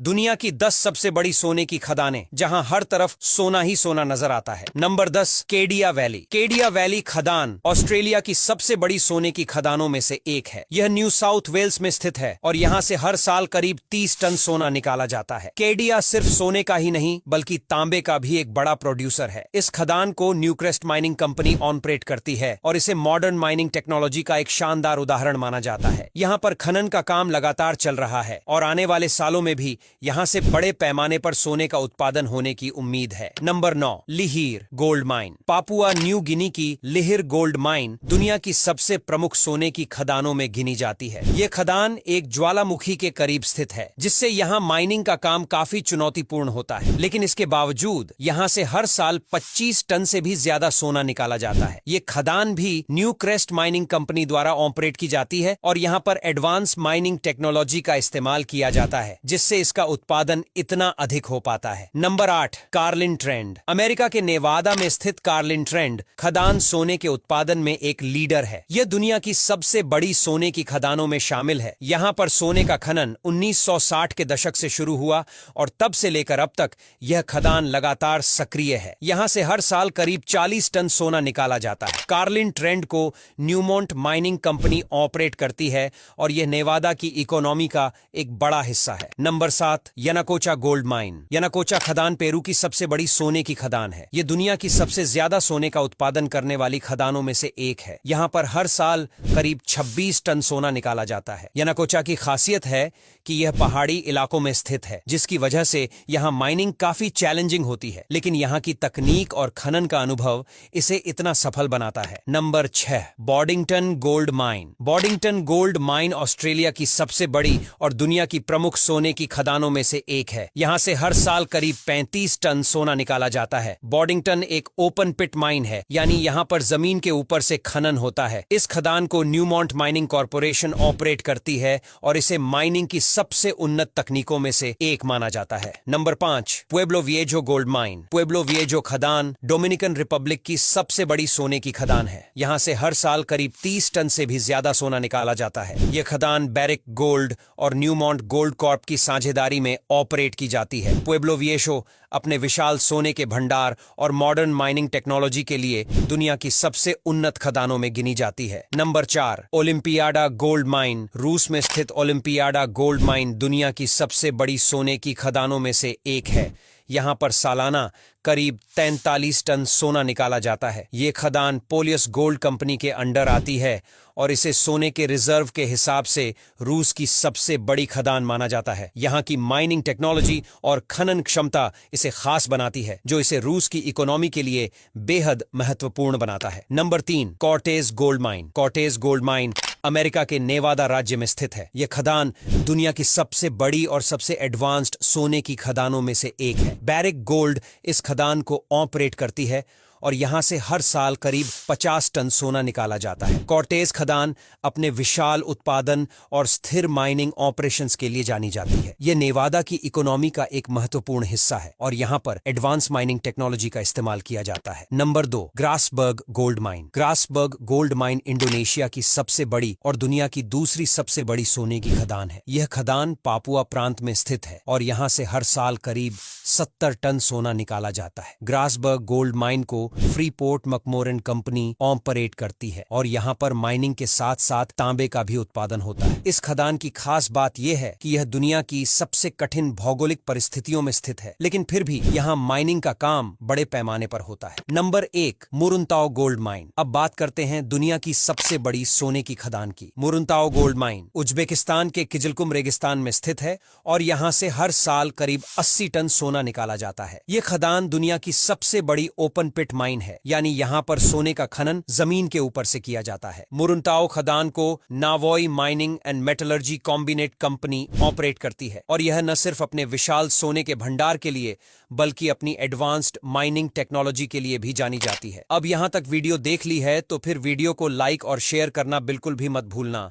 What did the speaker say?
दुनिया की 10 सबसे बड़ी सोने की खदानें जहां हर तरफ सोना ही सोना नजर आता है। Number 10, Kedia valley. Kedia valley खदान ऑस्ट्रेलिया की सबसे बड़ी सोने की खदानों में से एक है। यह न्यू साउथ वेल्स में स्थित है और यहां से हर साल करीब 30 टन सोना निकाला जाता है। केडिया सिर्फ सोने का ही नहीं बल्कि तांबे का भी एक बड़ा प्रोड्यूसर है। इस खदान को न्यूक्रेस्ट माइनिंग कंपनी ऑपरेट करती है और इसे मॉडर्न माइनिंग टेक्नोलॉजी का एक शानदार उदाहरण माना जाता है। यहाँ पर खनन का काम लगातार चल रहा है और आने वाले सालों में भी यहाँ से बड़े पैमाने पर सोने का उत्पादन होने की उम्मीद है। Number 9, Lihir gold mine. Papua New Guinea की लिहिर गोल्ड माइन दुनिया की सबसे प्रमुख सोने की खदानों में गिनी जाती है। ये खदान एक ज्वालामुखी के करीब स्थित है, जिससे यहाँ माइनिंग का काम काफी चुनौतीपूर्ण होता है, लेकिन इसके बावजूद यहाँ से हर साल 25 टन से भी ज्यादा सोना निकाला जाता है। ये खदान भी न्यूक्रेस्ट माइनिंग कंपनी द्वारा ऑपरेट की जाती है और यहाँ पर एडवांस माइनिंग टेक्नोलॉजी का इस्तेमाल किया जाता है, जिससे इसका उत्पादन इतना अधिक हो पाता है। Number 8, Carlin trend. अमेरिका के नेवादा में स्थित कार्लिन ट्रेंड खदान सोने के उत्पादन में एक लीडर है। यह दुनिया की सबसे बड़ी सोने की खदानों में शामिल है। यहाँ पर सोने का खनन 1960 के दशक से शुरू हुआ और तब से लेकर अब तक यह खदान लगातार सक्रिय है। यहाँ से हर साल करीब 40 टन सोना निकाला जाता है। कार्लिन ट्रेंड को न्यूमोंट माइनिंग कंपनी ऑपरेट करती है और यह नेवादा की इकोनॉमी का एक बड़ा हिस्सा है। Number 7, Yanacocha gold mine. Yanacocha खदान पेरू की सबसे बड़ी सोने की खदान है। यह दुनिया की सबसे ज्यादा सोने का उत्पादन करने वाली खदानों में से एक है। यहाँ पर हर साल करीब 26 टन सोना निकाला जाता है। यनाकोचा की खासियत है कि यह पहाड़ी इलाकों में स्थित है, जिसकी वजह से यहाँ माइनिंग काफी चैलेंजिंग होती है, लेकिन यहाँ की तकनीक और खनन का अनुभव इसे इतना सफल बनाता है। Number 6, Boddington gold mine. Boddington gold mine Australia की सबसे बड़ी और दुनिया की प्रमुख सोने की खदानों में से एक है। यहाँ से हर साल करीब 35 टन सोना निकाला जाता है। बॉडिंगटन एक ओपन पिट माइन है, यानी यहाँ पर जमीन के ऊपर से खनन होता है। इस खदान को न्यूमोंट माइनिंग कॉरपोरेशन ऑपरेट करती है और इसे माइनिंग की सबसे उन्नत तकनीकों में से एक माना जाता है। Number 5, Pueblo Viejo gold mine. Pueblo Viejo खदान डोमिनिकन रिपब्लिक की सबसे बड़ी सोने की खदान है। यहाँ से हर साल करीब 30 टन से भी ज्यादा सोना निकाला जाता है। यह खदान बैरिक गोल्ड और न्यूमोंट गोल्ड कॉर्प की साझेदारी में ऑपरेट की जाती है। पुएब्लो विएजो अपने विशाल सोने के भंडार और मॉडर्न माइनिंग टेक्नोलॉजी के लिए दुनिया की सबसे उन्नत खदानों में गिनी जाती है। Number 4, Olimpiada gold mine. रूस में स्थित ओलिम्पियाडा गोल्ड माइन दुनिया की सबसे बड़ी सोने की खदानों में से एक है। यहाँ पर सालाना करीब 43 टन सोना निकाला जाता है। ये खदान पोलियस गोल्ड कंपनी के अंडर आती है और इसे सोने के रिजर्व के हिसाब से रूस की सबसे बड़ी खदान माना जाता है। यहाँ की माइनिंग टेक्नोलॉजी और खनन क्षमता इसे खास बनाती है, जो इसे रूस की इकोनॉमी के लिए बेहद महत्वपूर्ण बनाता है। Number 3, Cortez gold mine. Cortez gold mine America के नेवादा राज्य में स्थित है। यह खदान दुनिया की सबसे बड़ी और सबसे एडवांस्ड सोने की खदानों में से एक है। बैरिक गोल्ड इस खदान को ऑपरेट करती है और यहां से हर साल करीब 50 टन सोना निकाला जाता है। कॉर्टेज खदान अपने विशाल उत्पादन और स्थिर माइनिंग ऑपरेशंस के लिए जानी जाती है। यह नेवादा की इकोनॉमी का एक महत्वपूर्ण हिस्सा है और यहां पर एडवांस माइनिंग टेक्नोलॉजी का इस्तेमाल किया जाता है। Number 2, Grasberg gold mine. Grasberg gold mine Indonesia की सबसे बड़ी और दुनिया की दूसरी सबसे बड़ी सोने की खदान है। यह खदान पापुआ प्रांत में स्थित है और यहां से हर साल करीब 70 टन सोना निकाला जाता है। ग्रासबर्ग गोल्ड माइन को फ्रीपोर्ट मकमोरन कंपनी ऑपरेट करती है और यहाँ पर माइनिंग के साथ साथ तांबे का भी उत्पादन होता है। इस खदान की खास बात यह है कि यह दुनिया की सबसे कठिन भौगोलिक परिस्थितियों में स्थित है, लेकिन फिर भी यहाँ माइनिंग का काम बड़े पैमाने पर होता है। Number 1, Muruntau gold mine. अब बात करते हैं दुनिया की सबसे बड़ी सोने की खदान की। मुरुनताओ गोल्ड माइन उज्बेकिस्तान के किजलकुम रेगिस्तान में स्थित है और यहाँ से हर साल करीब 80 टन सोना निकाला जाता है। ये खदान दुनिया की सबसे बड़ी ओपन पिट माइन है, यानी यहाँ पर सोने का खनन जमीन के ऊपर से किया जाता है। मुरुनताओ खदान को Navoi mining and metallurgy combinat company operate करती है और यह न सिर्फ अपने विशाल सोने के भंडार के लिए बल्कि अपनी एडवांस्ड माइनिंग टेक्नोलॉजी के लिए भी जानी जाती है। अब यहाँ तक वीडियो देख ली है तो फिर वीडियो को लाइक और शेयर करना बिल्कुल भी मत भूलना।